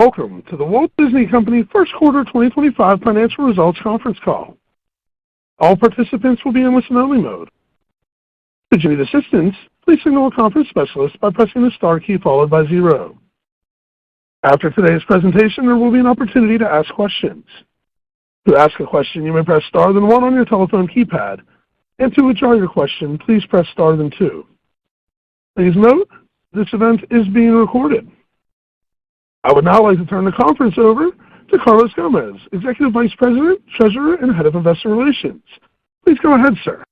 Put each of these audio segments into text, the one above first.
Welcome to the Walt Disney Company First Quarter 2025 Financial Results Conference Call. All participants will be in listen-only mode. Should you need assistance, please signal a conference specialist by pressing the star key followed by 0. After today's presentation, there will be an opportunity to ask questions. To ask a question, you may press star then 1 on your telephone keypad, and to withdraw your question, please press star then 2. Please note, this event is being recorded. I would now like to turn the conference over to Carlos Gomez, Executive Vice President, Treasurer, and Head of Investor Relations. Please go ahead, sir.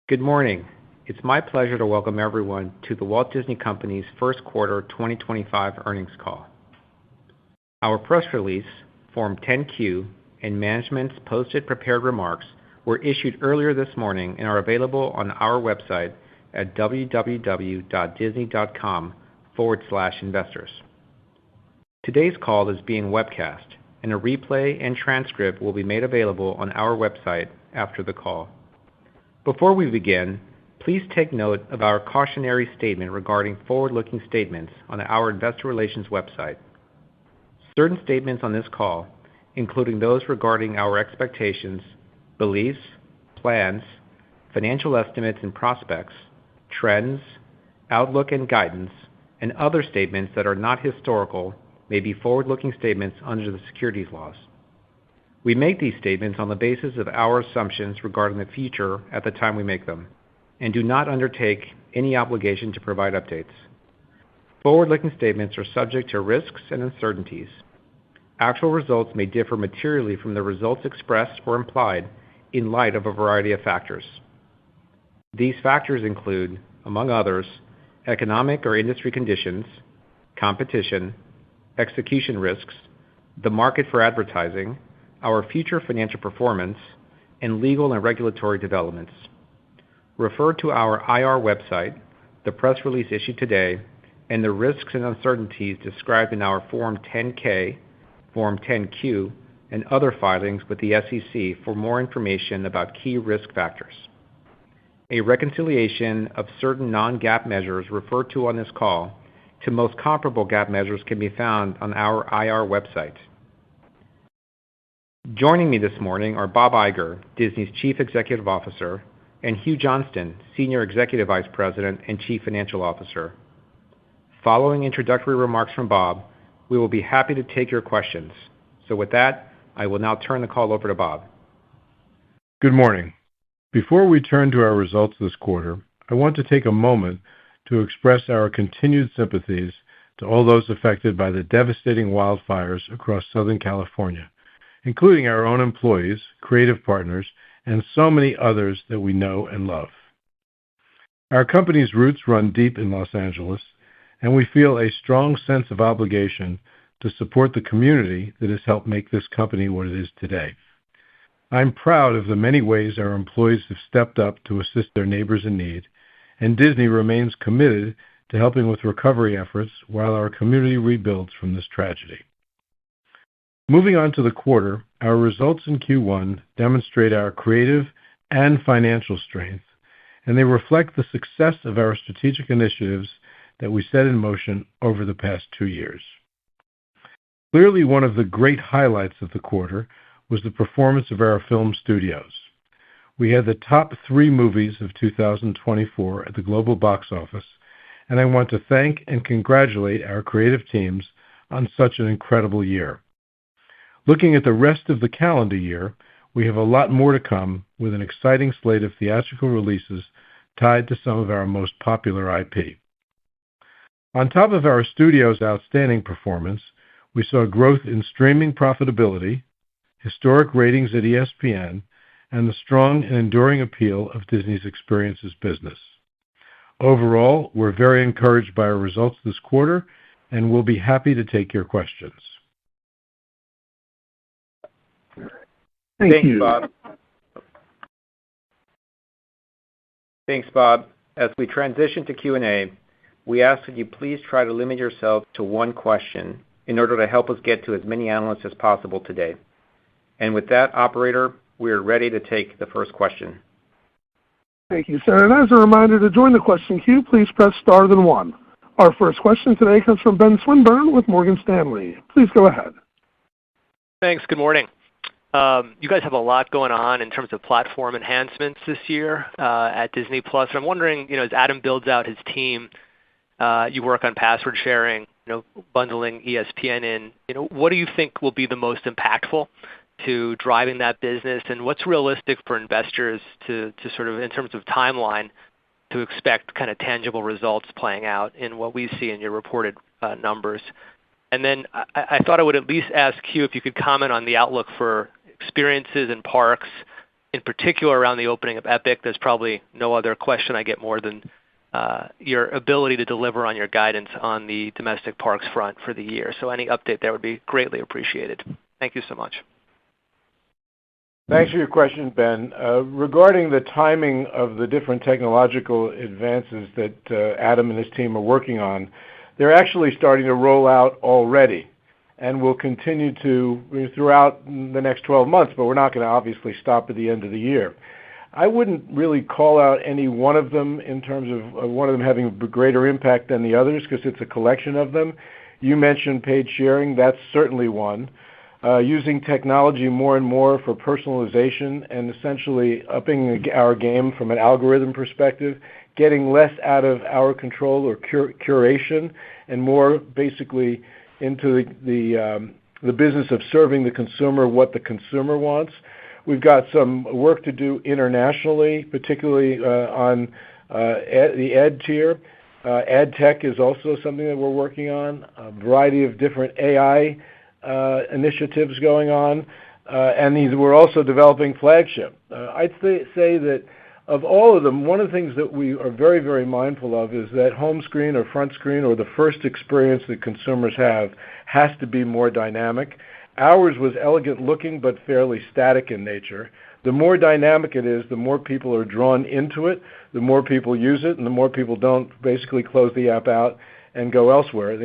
Good morning. It's my pleasure to welcome everyone to the Walt Disney Company's First Quarter 2025 Earnings Call. Our press release, Form 10-Q, and management's posted prepared remarks were issued earlier this morning and are available on our website at www.disney.com/investors. Today's call is being webcast, and a replay and transcript will be made available on our website after the call. Before we begin, please take note of our cautionary statement regarding forward-looking statements on our Investor Relations website. Certain statements on this call, including those regarding our expectations, beliefs, plans, financial estimates and prospects, trends, outlook and guidance, and other statements that are not historical, may be forward-looking statements under the securities laws. We make these statements on the basis of our assumptions regarding the future at the time we make them, and do not undertake any obligation to provide updates. Forward-looking statements are subject to risks and uncertainties. Actual results may differ materially from the results expressed or implied in light of a variety of factors. These factors include, among others, economic or industry conditions, competition, execution risks, the market for advertising, our future financial performance, and legal and regulatory developments. Refer to our IR website, the press release issued today, and the risks and uncertainties described in our Form 10-K, Form 10-Q, and other filings with the SEC for more information about key risk factors. A reconciliation of certain non-GAAP measures referred to on this call to most comparable GAAP measures can be found on our IR website. Joining me this morning are Bob Iger, Disney's Chief Executive Officer, and Hugh Johnston, Senior Executive Vice President and Chief Financial Officer. Following introductory remarks from Bob, we will be happy to take your questions. So with that, I will now turn the call over to Bob. Good morning. Before we turn to our results this quarter, I want to take a moment to express our continued sympathies to all those affected by the devastating wildfires across Southern California, including our own employees, creative partners, and so many others that we know and love. Our company's roots run deep in Los Angeles, and we feel a strong sense of obligation to support the community that has helped make this company what it is today. I'm proud of the many ways our employees have stepped up to assist their neighbors in need, and Disney remains committed to helping with recovery efforts while our community rebuilds from this tragedy. Moving on to the quarter, our results in Q1 demonstrate our creative and financial strength, and they reflect the success of our strategic initiatives that we set in motion over the past 2 years. Clearly, one of the great highlights of the quarter was the performance of our film studios. We had the top 3 movies of 2024 at the global box office, and I want to thank and congratulate our creative teams on such an incredible year. Looking at the rest of the calendar year, we have a lot more to come with an exciting slate of theatrical releases tied to some of our most popular IP. On top of our studio's outstanding performance, we saw growth in streaming profitability, historic ratings at ESPN, and the strong and enduring appeal of Disney's experiences business. Overall, we're very encouraged by our results this quarter, and we'll be happy to take your questions. Thank you, Bob. Thanks, Bob. As we transition to Q&A, we ask that you please try to limit yourself to one question in order to help us get to as many analysts as possible today. And with that, operator, we are ready to take the first question. Thank you, sir. And as a reminder, to join the question queue, please press star then 1. Our first question today comes from Ben Swinburne with Morgan Stanley. Please go ahead. Thanks. Good morning. You guys have a lot going on in terms of platform enhancements this year at Disney+. I'm wondering, as Adam builds out his team, you work on password sharing, bundling ESPN in. What do you think will be the most impactful to driving that business, and what's realistic for investors to sort of, in terms of timeline, to expect kind of tangible results playing out in what we see in your reported numbers? And then I thought I would at least ask you if you could comment on the outlook for experiences and parks, in particular around the opening of Epic. There's probably no other question I get more than your ability to deliver on your guidance on the domestic parks front for the year. So any update there would be greatly appreciated. Thank you so much. Thanks for your question, Ben. Regarding the timing of the different technological advances that Adam and his team are working on, they're actually starting to roll out already and will continue to throughout the next 12 months, but we're not going to obviously stop at the end of the year. I wouldn't really call out any one of them in terms of one of them having a greater impact than the others, because it's a collection of them. You mentioned paid sharing. That's certainly one. Using technology more and more for personalization and essentially upping our game from an algorithm perspective, getting less out of our control or curation and more basically into the business of serving the consumer what the consumer wants. We've got some work to do internationally, particularly on the ed tier. Ed tech is also something that we're working on, a variety of different AI initiatives going on, and we're also developing flagship. I'd say that of all of them, one of the things that we are very, very mindful of is that home screen or front screen or the first experience that consumers have has to be more dynamic. Ours was elegant looking but fairly static in nature. The more dynamic it is, the more people are drawn into it, the more people use it, and the more people don't basically close the app out and go elsewhere.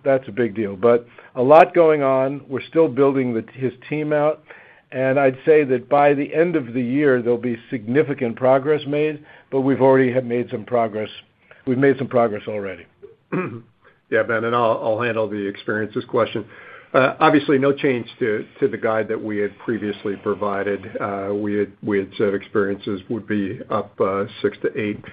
That's a big deal. But a lot going on. We're still building his team out, and I'd say that by the end of the year there'll be significant progress made, but we've already made some progress. We've made some progress already. Yeah, Ben, and I'll handle the experiences question. Obviously, no change to the guide that we had previously provided. We had said experiences would be up 6 to 8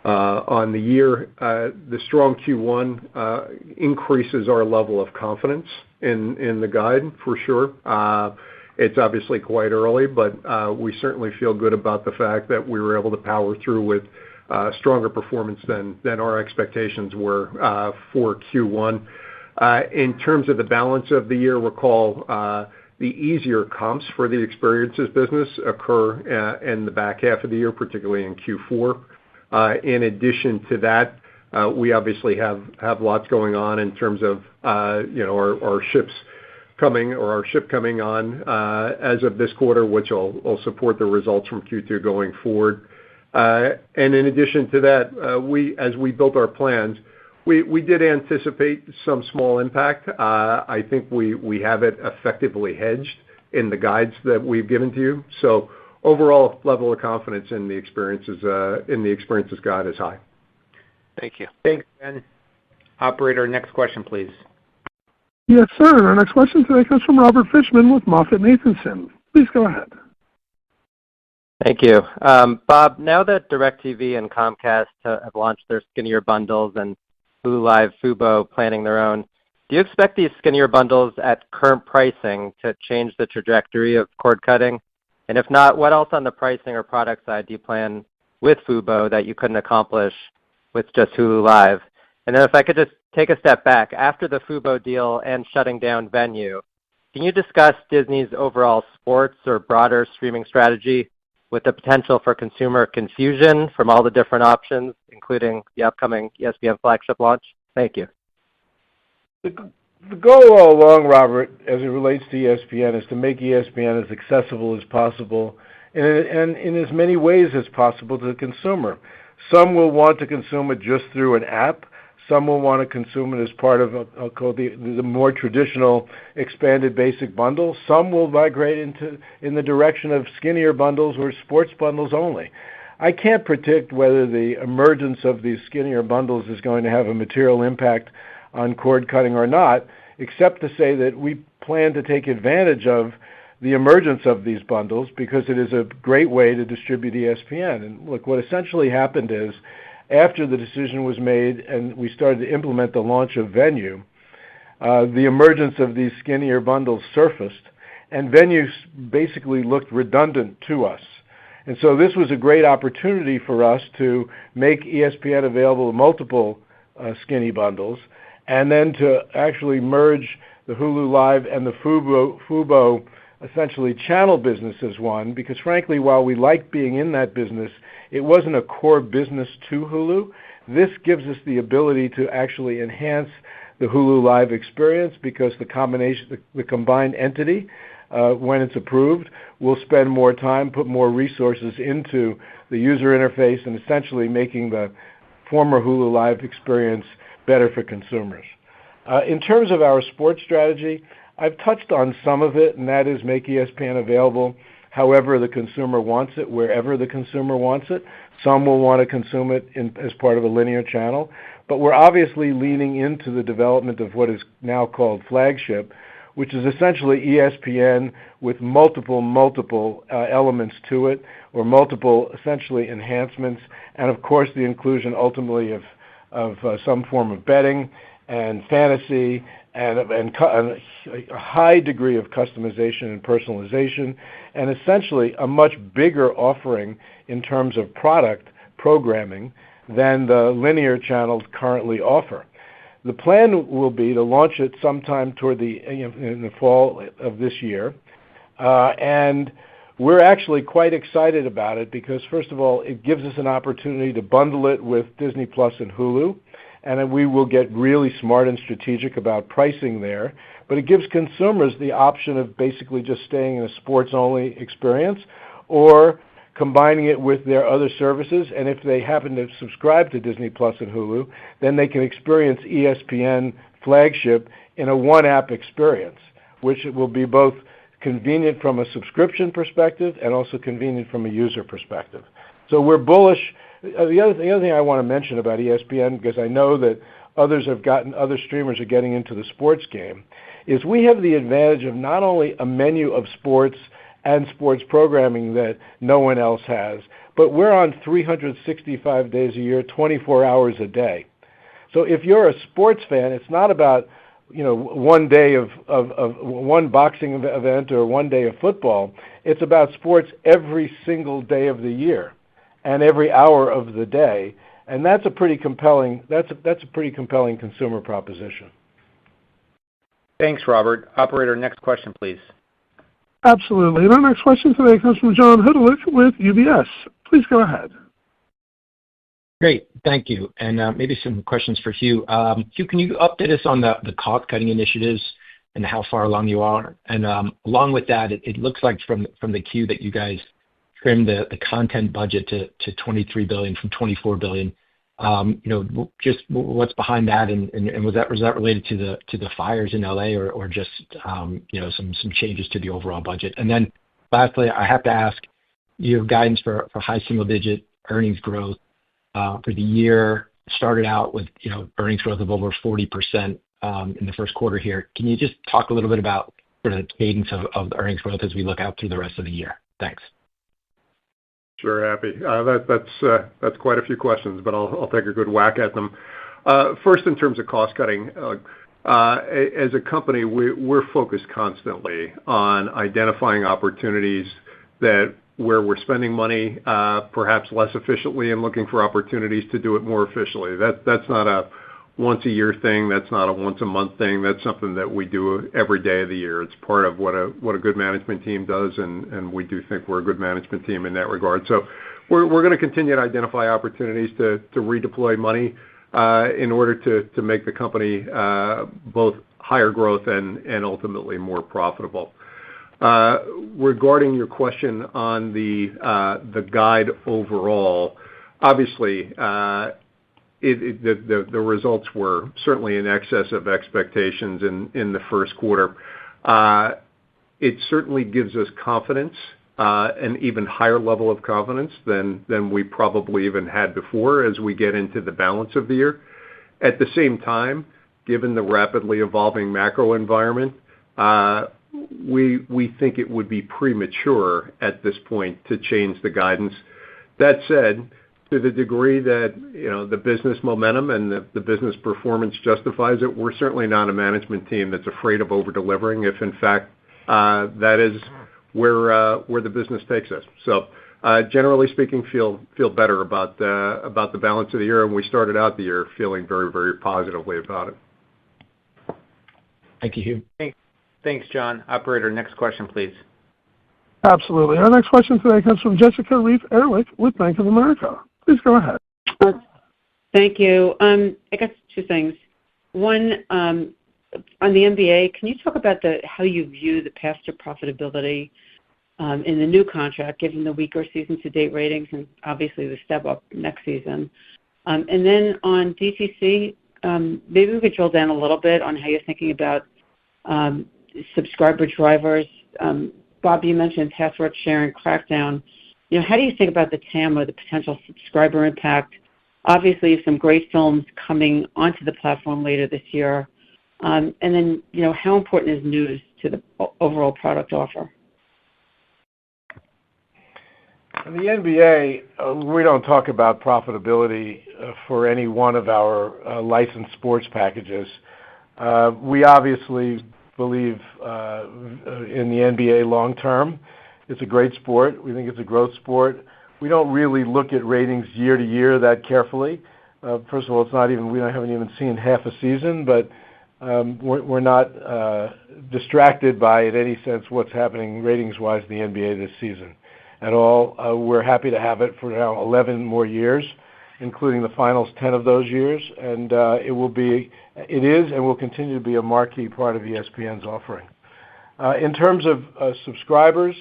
on the year. The strong Q1 increases our level of confidence in the guide for sure. It's obviously quite early, but we certainly feel good about the fact that we were able to power through with stronger performance than our expectations were for Q1. In terms of the balance of the year, recall the easier comps for the experiences business occur in the back half of the year, particularly in Q4. In addition to that, we obviously have lots going on in terms of our ship coming on as of this quarter, which will support the results from Q2 going forward. And in addition to that, as we built our plans, we did anticipate some small impact. I think we have it effectively hedged in the guides that we've given to you. So overall level of confidence in the experiences guide is high. Thank you. Thanks, Ben. Operator, next question, please. Yes, sir. Our next question today comes from Robert Fishman with MoffettNathanson. Please go ahead. Thank you. Bob, now that DirecTV and Comcast have launched their skinnier bundles and Hulu Live, Fubo planning their own, do you expect these skinnier bundles at current pricing to change the trajectory of cord cutting? And if not, what else on the pricing or product side do you plan with Fubo that you couldn't accomplish with just Hulu Live? And then if I could just take a step back, after the Fubo deal and shutting down Venue, can you discuss Disney's overall sports or broader streaming strategy with the potential for consumer confusion from all the different options, including the upcoming ESPN flagship launch? Thank you. The goal all along, Robert, as it relates to ESPN, is to make ESPN as accessible as possible and in as many ways as possible to the consumer. Some will want to consume it just through an app. Some will want to consume it as part of I'll call the more traditional expanded basic bundle. Some will migrate in the direction of skinnier bundles or sports bundles only. I can't predict whether the emergence of these skinnier bundles is going to have a material impact on cord cutting or not, except to say that we plan to take advantage of the emergence of these bundles because it is a great way to distribute ESPN. And look, what essentially happened is after the decision was made and we started to implement the launch of Venue, the emergence of these skinnier bundles surfaced, and Venue basically looked redundant to us. And so this was a great opportunity for us to make ESPN available to multiple skinny bundles, and then to actually merge the Hulu Live and the Fubo essentially channel business as one, because frankly, while we liked being in that business, it wasn't a core business to Hulu. This gives us the ability to actually enhance the Hulu Live experience because the combined entity, when it's approved, will spend more time, put more resources into the user interface and essentially making the former Hulu Live experience better for consumers. In terms of our sports strategy, I've touched on some of it, and that is make ESPN available however the consumer wants it, wherever the consumer wants it. Some will want to consume it as part of a linear channel, but we're obviously leaning into the development of what is now called flagship, which is essentially ESPN with multiple elements to it, or multiple essentially enhancements, and of course the inclusion ultimately of some form of betting and fantasy and a high degree of customization and personalization, and essentially a much bigger offering in terms of product programming than the linear channels currently offer. The plan will be to launch it sometime toward in the fall of this year, and we're actually quite excited about it because, first of all, it gives us an opportunity to bundle it with Disney Plus and Hulu, and then we will get really smart and strategic about pricing there. But it gives consumers the option of basically just staying in a sports-only experience or combining it with their other services, and if they happen to subscribe to Disney Plus and Hulu, then they can experience ESPN flagship in a one-app experience, which will be both convenient from a subscription perspective and also convenient from a user perspective. So we're bullish. The other thing I want to mention about ESPN, because I know that other streamers are getting into the sports game, is we have the advantage of not only a menu of sports and sports programming that no one else has, but we're on 365 days a year, 24 hours a day. So if you're a sports fan, it's not about one day of one boxing event or one day of football. It's about sports every single day of the year and every hour of the day, and that's a pretty compelling consumer proposition. Thanks, Robert. Operator, next question, please. Absolutely. And our next question today comes from John Hodulik with UBS. Please go ahead. Great. Thank you. And maybe some questions for Hugh. Hugh, can you update us on the cost-cutting initiatives and how far along you are? And along with that, it looks like from the Q that you guys trimmed the content budget to $23 billion from $24 billion. Just what's behind that, and was that related to the fires in LA or just some changes to the overall budget? And then lastly, I have to ask, you have guidance for high single-digit earnings growth for the year. Started out with earnings growth of over 40% in the first quarter here. Can you just talk a little bit about sort of the cadence of the earnings growth as we look out through the rest of the year? Thanks. Sure, happy. That's quite a few questions, but I'll take a good whack at them. First, in terms of cost cutting, as a company, we're focused constantly on identifying opportunities where we're spending money perhaps less efficiently and looking for opportunities to do it more efficiently. That's not a once-a-year thing. That's not a once-a-month thing. That's something that we do every day of the year. It's part of what a good management team does, and we do think we're a good management team in that regard. So we're going to continue to identify opportunities to redeploy money in order to make the company both higher growth and ultimately more profitable. Regarding your question on the guide overall, obviously, the results were certainly in excess of expectations in the first quarter. It certainly gives us confidence an even higher level of confidence than we probably even had before as we get into the balance of the year. At the same time, given the rapidly evolving macro environment, we think it would be premature at this point to change the guidance. That said, to the degree that the business momentum and the business performance justifies it, we're certainly not a management team that's afraid of over-delivering if, in fact, that is where the business takes us. So, generally speaking, feel better about the balance of the year, and we started out the year feeling very, very positively about it. Thank you, Hugh. Thanks, John. Operator, next question, please. Absolutely. Our next question today comes from Jessica Reif Ehrlich with Bank of America. Please go ahead. Thank you. I guess two things. One, on the NBA, can you talk about how you view the path to profitability in the new contract, given the weaker season-to-date ratings and obviously the step-up next season? And then on DTC, maybe we could drill down a little bit on how you're thinking about subscriber drivers. Bob, you mentioned password sharing crackdown. How do you think about the TAM or the potential subscriber impact? Obviously, you have some great films coming onto the platform later this year. And then, how important is news to the overall product offer? In the NBA, we don't talk about profitability for any one of our licensed sports packages. We obviously believe in the NBA long term. It's a great sport. We think it's a growth sport. We don't really look at ratings year to year that carefully. First of all, we haven't even seen half a season, but we're not distracted by, in any sense, what's happening ratings-wise in the NBA this season at all. We're happy to have it for now 11 more years, including the finals 10 of those years, and it is and will continue to be a marquee part of ESPN's offering. In terms of subscribers,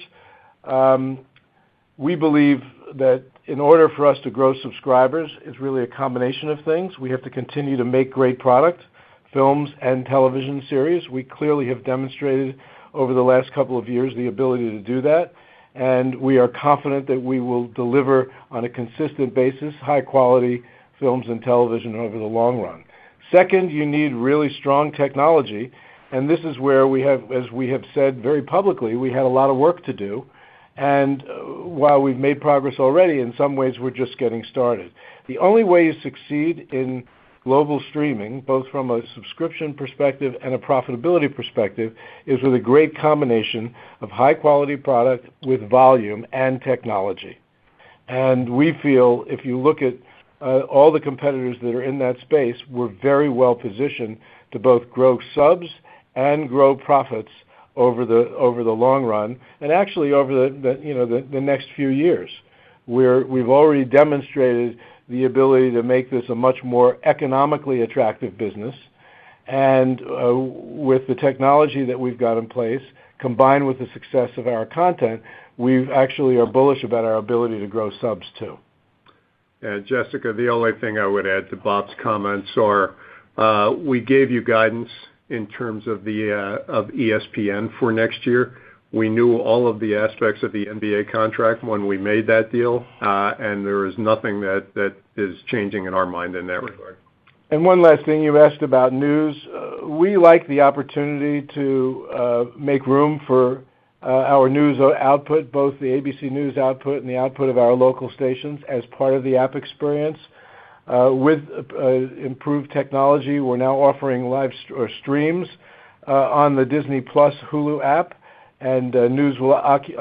we believe that in order for us to grow subscribers, it's really a combination of things. We have to continue to make great product, films and television series. We clearly have demonstrated over the last couple of years the ability to do that, and we are confident that we will deliver on a consistent basis high-quality films and television over the long run. Second, you need really strong technology, and this is where we have, as we have said very publicly, we had a lot of work to do. And while we've made progress already, in some ways we're just getting started. The only way you succeed in global streaming, both from a subscription perspective and a profitability perspective, is with a great combination of high-quality product with volume and technology. And we feel, if you look at all the competitors that are in that space, we're very well positioned to both grow subs and grow profits over the long run, and actually over the next few years. We've already demonstrated the ability to make this a much more economically attractive business, and with the technology that we've got in place, combined with the success of our content, we actually are bullish about our ability to grow subs too. Jessica, the only thing I would add to Bob's comments are we gave you guidance in terms of ESPN for next year. We knew all of the aspects of the NBA contract when we made that deal, and there is nothing that is changing in our mind in that regard. And one last thing, you asked about news. We like the opportunity to make room for our news output, both the ABC News output and the output of our local stations, as part of the app experience. With improved technology, we're now offering live streams on the Disney Plus Hulu app, and news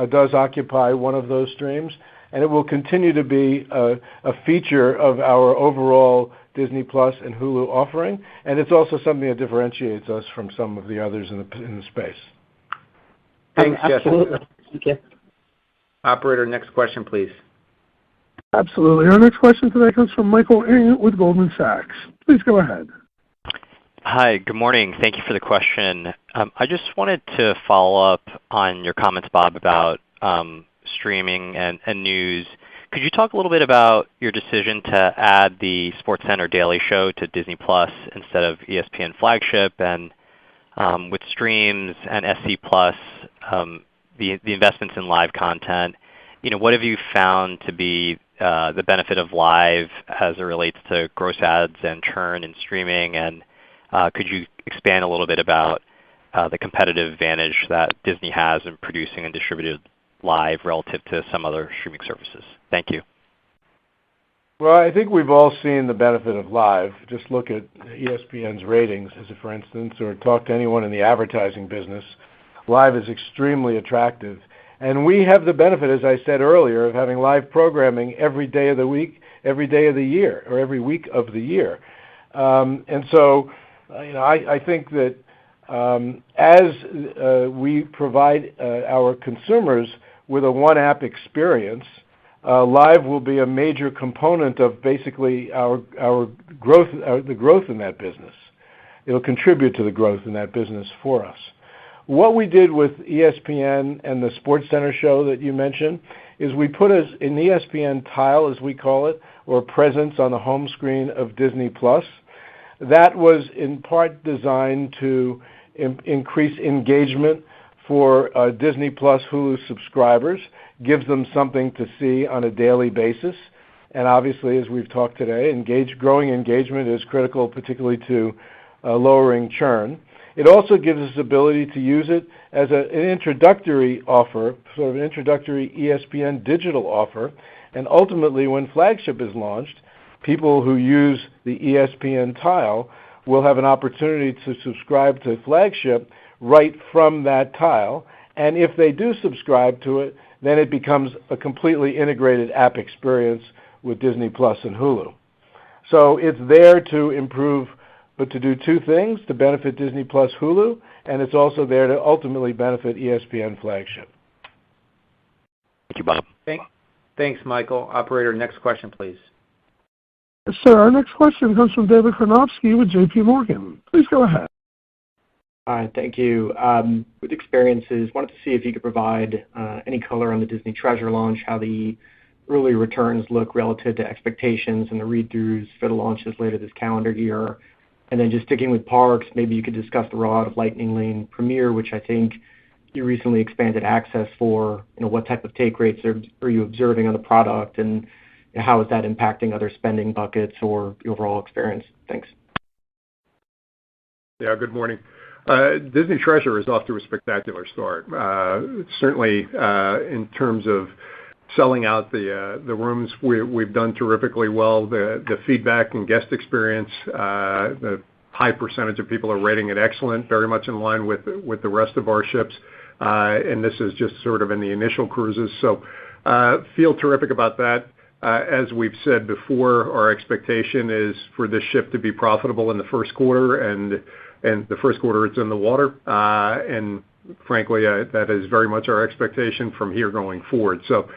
does occupy one of those streams, and it will continue to be a feature of our overall Disney Plus and Hulu offering, and it's also something that differentiates us from some of the others in the space. Thanks, Jessica. Absolutely. Thank you. Operator, next question, please. Absolutely. Our next question today comes from Michael Ng with Goldman Sachs. Please go ahead. Hi, good morning. Thank you for the question. I just wanted to follow up on your comments, Bob, about streaming and news. Could you talk a little bit about your decision to add the SportsCenter Daily Show to Disney Plus instead of ESPN Flagship, and with streams and SC Plus, the investments in live content, what have you found to be the benefit of live as it relates to gross adds and churn in streaming? And could you expand a little bit about the competitive advantage that Disney has in producing and distributed live relative to some other streaming services? Thank you. Well, I think we've all seen the benefit of live. Just look at ESPN's ratings, as a for instance, or talk to anyone in the advertising business. Live is extremely attractive. And we have the benefit, as I said earlier, of having live programming every day of the week, every day of the year, or every week of the year. And so, I think that as we provide our consumers with a one-app experience, live will be a major component of basically our growth, the growth in that business. It'll contribute to the growth in that business for us. What we did with ESPN and the SportsCenter show that you mentioned is we put an ESPN tile, as we call it, or presence on the home screen of Disney Plus. That was in part designed to increase engagement for Disney Plus Hulu subscribers, gives them something to see on a daily basis. And obviously, as we've talked today, growing engagement is critical, particularly to lowering churn. It also gives us the ability to use it as an introductory offer, sort of an introductory ESPN digital offer. And ultimately, when Flagship is launched, people who use the ESPN tile will have an opportunity to subscribe to Flagship right from that tile. And if they do subscribe to it, then it becomes a completely integrated app experience with Disney Plus and Hulu. So it's there to improve, but to do two things, to benefit Disney Plus Hulu, and it's also there to ultimately benefit ESPN Flagship. Thank you, Bob. Thanks, Michael. Operator, next question, please. Yes, sir. Our next question comes from David Karnovsky with J.P. Morgan. Please go ahead. Hi, thank you. With experiences, wanted to see if you could provide any color on the Disney Treasure launch, how the early returns look relative to expectations and the read-throughs for the launches later this calendar year. And then just sticking with parks, maybe you could discuss the rollout of Lightning Lane Premier, which I think you recently expanded access for. What type of take rates are you observing on the product, and how is that impacting other spending buckets or the overall experience? Thanks. Yeah, good morning. Disney Treasure is off to a spectacular start. Certainly, in terms of selling out the rooms, we've done terrifically well. The feedback and guest experience, the high percentage of people are rating it excellent, very much in line with the rest of our ships. And this is just sort of in the initial cruises. So feel terrific about that. As we've said before, our expectation is for this ship to be profitable in the first quarter, and the first quarter it's in the water. And frankly, that is very much our expectation from here going forward. So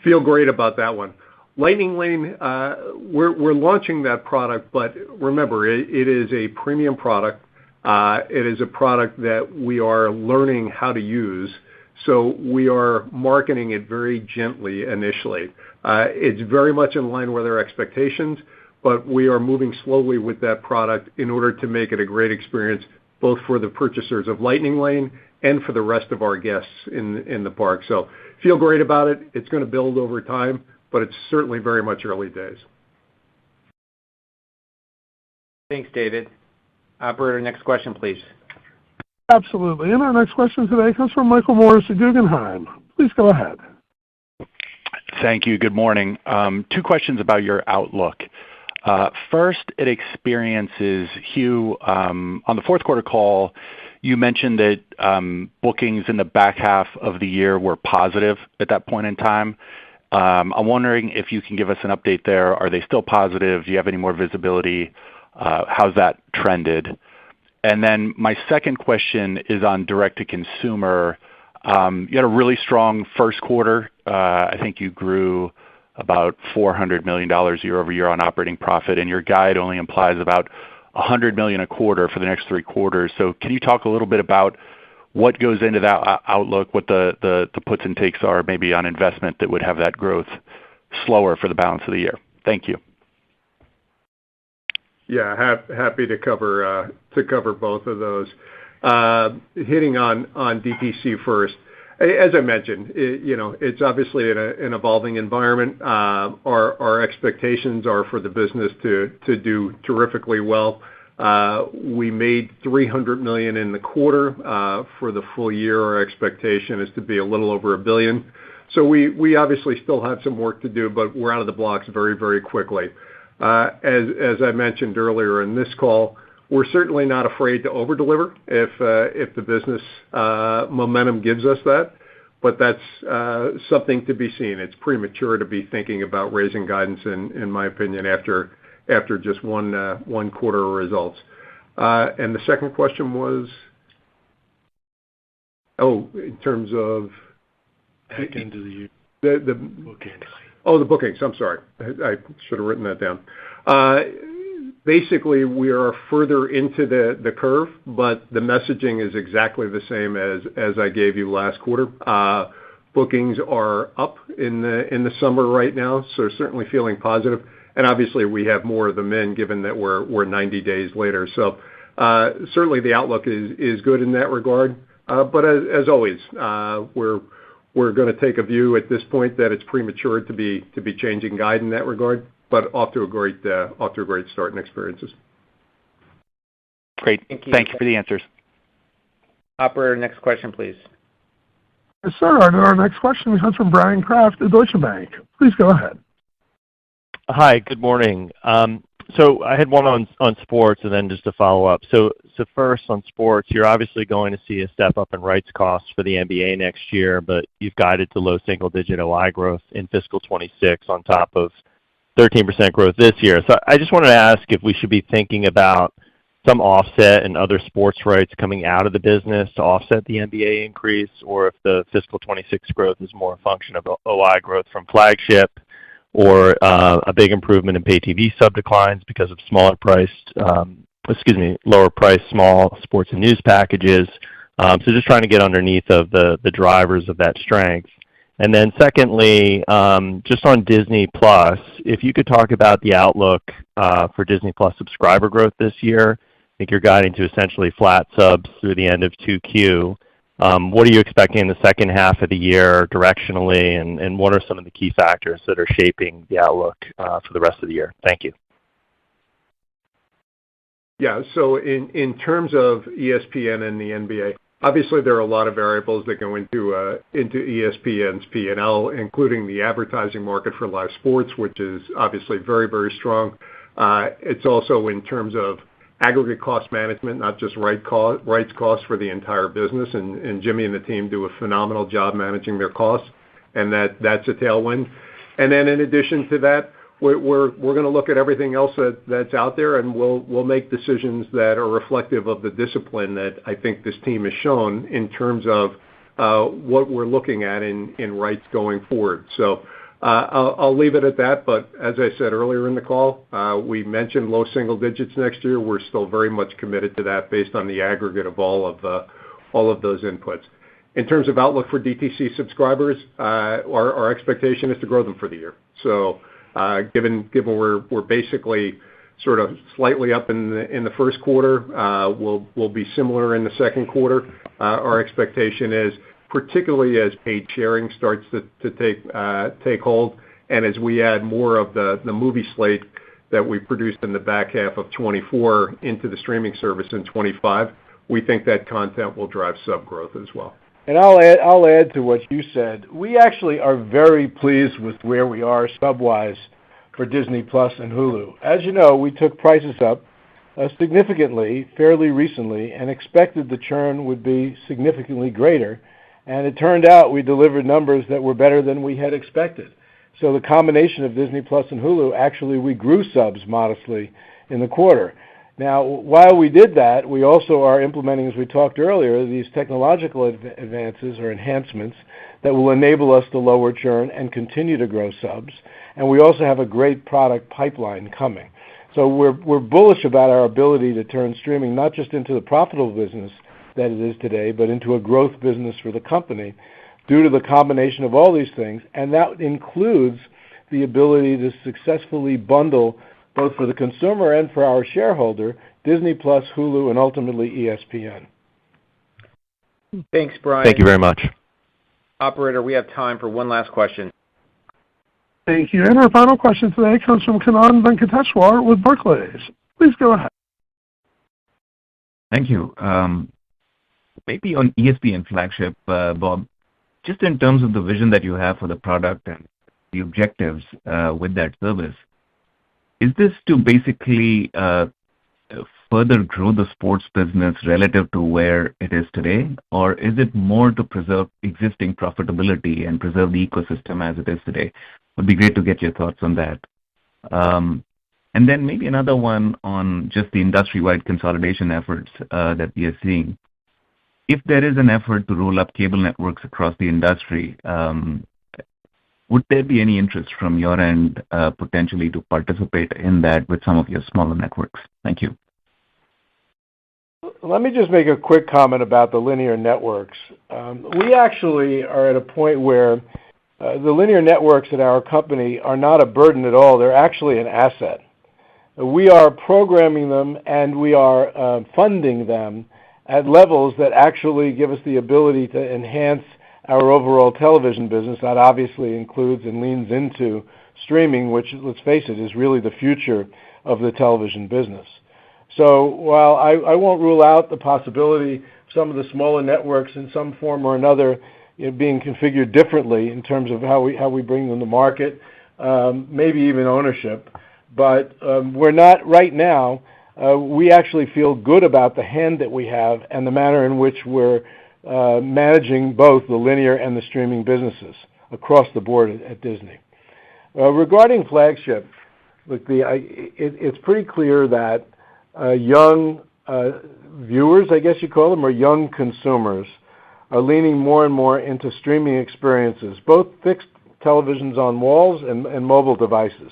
feel great about that one. Lightning Lane, we're launching that product, but remember, it is a premium product. It is a product that we are learning how to use, so we are marketing it very gently initially. It's very much in line with our expectations, but we are moving slowly with that product in order to make it a great experience, both for the purchasers of Lightning Lane and for the rest of our guests in the park. So feel great about it. It's going to build over time, but it's certainly very much early days. Thanks, David. Operator, next question, please. Absolutely. And our next question today comes from Michael Morris at Guggenheim. Please go ahead. Thank you. Good morning. Two questions about your outlook. First, at Experiences, Hugh, on the fourth quarter call, you mentioned that bookings in the back half of the year were positive at that point in time. I'm wondering if you can give us an update there. Are they still positive? Do you have any more visibility? How's that trended? And then my second question is on direct-to-consumer. You had a really strong first quarter. I think you grew about $400 million year over year on operating profit, and your guide only implies about $100 million a quarter for the next 3 quarters. So can you talk a little bit about what goes into that outlook, what the puts and takes are maybe on investment that would have that growth slower for the balance of the year? Thank you. Yeah, happy to cover both of those. Hitting on DTC first, As I mentioned, it's obviously an evolving environment. Our expectations are for the business to do terrifically well. We made $300 million in the quarter. For the full year, our expectation is to be a little over $1 billion. So we obviously still have some work to do, but we're out of the blocks very, very quickly. As I mentioned earlier in this call, we're certainly not afraid to over-deliver if the business momentum gives us that, but that's something to be seen. It's premature to be thinking about raising guidance, in my opinion, after just one quarter of results. And the second question was, in terms of back into the year. The Bookings. Oh, the bookings. I'm sorry. I should have written that down. Basically, we are further into the curve, but the messaging is exactly the same as I gave you last quarter. Bookings are up in the summer right now, so certainly feeling positive. And obviously, we have more of them in, given that we're 90 days later. So certainly the outlook is good in that regard. But as always, we're going to take a view at this point that it's premature to be changing guide in that regard, but off to a great start in experiences. Great. Thank you for the answers. Operator, next question, please. Yes, sir. Our next question comes from Brian Kraft at Deutsche Bank. Please go ahead. Hi, good morning. So I had one on sports and then just a follow-up. So first on sports, you're obviously going to see a step up in rights costs for the NBA next year, but you've guided to low single-digit OI growth in fiscal 26 on top of 13% growth this year. So I just wanted to ask if we should be thinking about some offset and other sports rights coming out of the business to offset the NBA increase, or if the fiscal 26 growth is more a function of OI growth from flagship, or a big improvement in pay TV sub declines because of lower priced small sports and news packages. So just trying to get underneath of the drivers of that strength. And then secondly, just on Disney Plus, if you could talk about the outlook for Disney Plus subscriber growth this year. I think you're guiding to essentially flat subs through the end of 2Q. What are you expecting in the second half of the year directionally, and what are some of the key factors that are shaping the outlook for the rest of the year? Thank you. Yeah, so in terms of ESPN and the NBA, obviously there are a lot of variables that go into ESPN's P&L, including the advertising market for live sports, which is obviously very, very strong. It's also in terms of aggregate cost management, not just rights costs for the entire business, and Jimmy and the team do a phenomenal job managing their costs, and that's a tailwind. And then in addition to that, we're going to look at everything else that's out there, and we'll make decisions that are reflective of the discipline that I think this team has shown in terms of what we're looking at in rights going forward. So I'll leave it at that, but as I said earlier in the call, we mentioned low single digits next year. We're still very much committed to that based on the aggregate of all of those inputs. In terms of outlook for DTC subscribers, our expectation is to grow them for the year. So given we're basically sort of slightly up in the first quarter, we'll be similar in the second quarter. Our expectation is, particularly as paid sharing starts to take hold, and as we add more of the movie slate that we produced in the back half of 24 into the streaming service in 25, we think that content will drive sub growth as well. And I'll add to what you said. We actually are very pleased with where we are sub-wise for Disney Plus and Hulu. As you know, we took prices up significantly fairly recently and expected the churn would be significantly greater. And it turned out we delivered numbers that were better than we had expected. So the combination of Disney Plus and Hulu, actually we grew subs modestly in the quarter. Now, while we did that, we also are implementing, as we talked earlier, these technological advances or enhancements that will enable us to lower churn and continue to grow subs. And we also have a great product pipeline coming. So we're bullish about our ability to turn streaming not just into the profitable business that it is today, but into a growth business for the company due to the combination of all these things. And that includes the ability to successfully bundle, both for the consumer and for our shareholder, Disney Plus, Hulu, and ultimately ESPN. Thanks, Brian. Thank you very much. Operator, we have time for one last question. Thank you. And our final question today comes from Kannan Venkateshwar with Barclays. Please go ahead. Thank you. Maybe on ESPN Flagship, Bob, just in terms of the vision that you have for the product and the objectives with that service, is this to basically further grow the sports business relative to where it is today? Or is it more to preserve existing profitability and preserve the ecosystem as it is today? Would be great to get your thoughts on that. And then maybe another one on just the industry-wide consolidation efforts that we are seeing. If there is an effort to roll up cable networks across the industry, would there be any interest from your end potentially to participate in that with some of your smaller networks? Thank you. Let me just make a quick comment about the linear networks. We actually are at a point where the linear networks at our company are not a burden at all. They're actually an asset. We are programming them and we are funding them at levels that actually give us the ability to enhance our overall television business. That obviously includes and leans into streaming, which, let's face it, is really the future of the television business. So while I won't rule out the possibility of some of the smaller networks in some form or another being configured differently in terms of how we bring them to market, maybe even ownership, but we're not right now. We actually feel good about the hand that we have and the manner in which we're managing both the linear and the streaming businesses across the board at Disney. Regarding Flagship, look, it's pretty clear that young viewers, I guess you call them, or young consumers, are leaning more and more into streaming experiences, both fixed televisions on walls and mobile devices.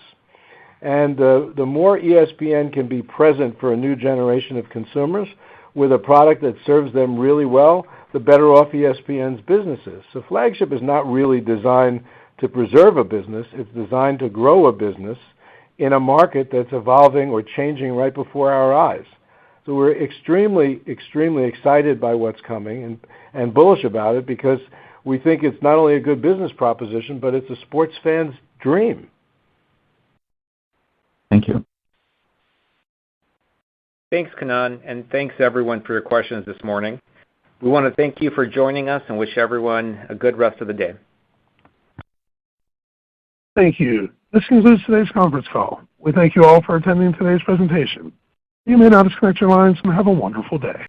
And the more ESPN can be present for a new generation of consumers with a product that serves them really well, the better off ESPN's business is. So Flagship is not really designed to preserve a business. It's designed to grow a business in a market that's evolving or changing right before our eyes. So we're extremely, extremely excited by what's coming and bullish about it because we think it's not only a good business proposition, but it's a sports fan's dream. Thank you. Thanks, Kannan, and thanks everyone for your questions this morning. We want to thank you for joining us and wish everyone a good rest of the day. Thank you. This concludes today's conference call. We thank you all for attending today's presentation. You may now disconnect your lines and have a wonderful day.